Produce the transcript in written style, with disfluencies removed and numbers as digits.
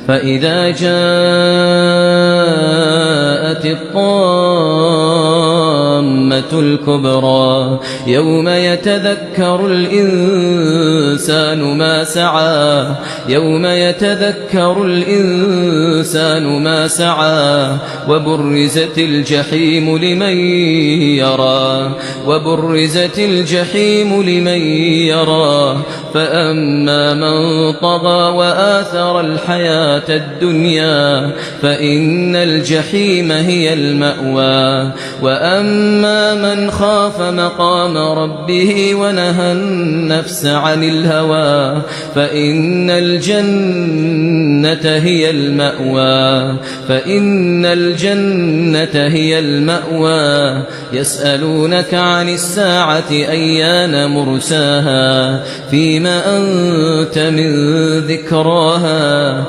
فإذا جاءت الطامة الكبرى يوم يتذكر الإنسان ما سعى وبرزت الجحيم لمن يرى فأما من طغى وآثر الحياة الدنيا فإن الجحيم هي المأوى وأما من خاف مقام ربه ونهى النفس عن الهوى فإن الجنة هي المأوى يسألونك عن الساعة أيان مرساها فيما أنت من ذكراها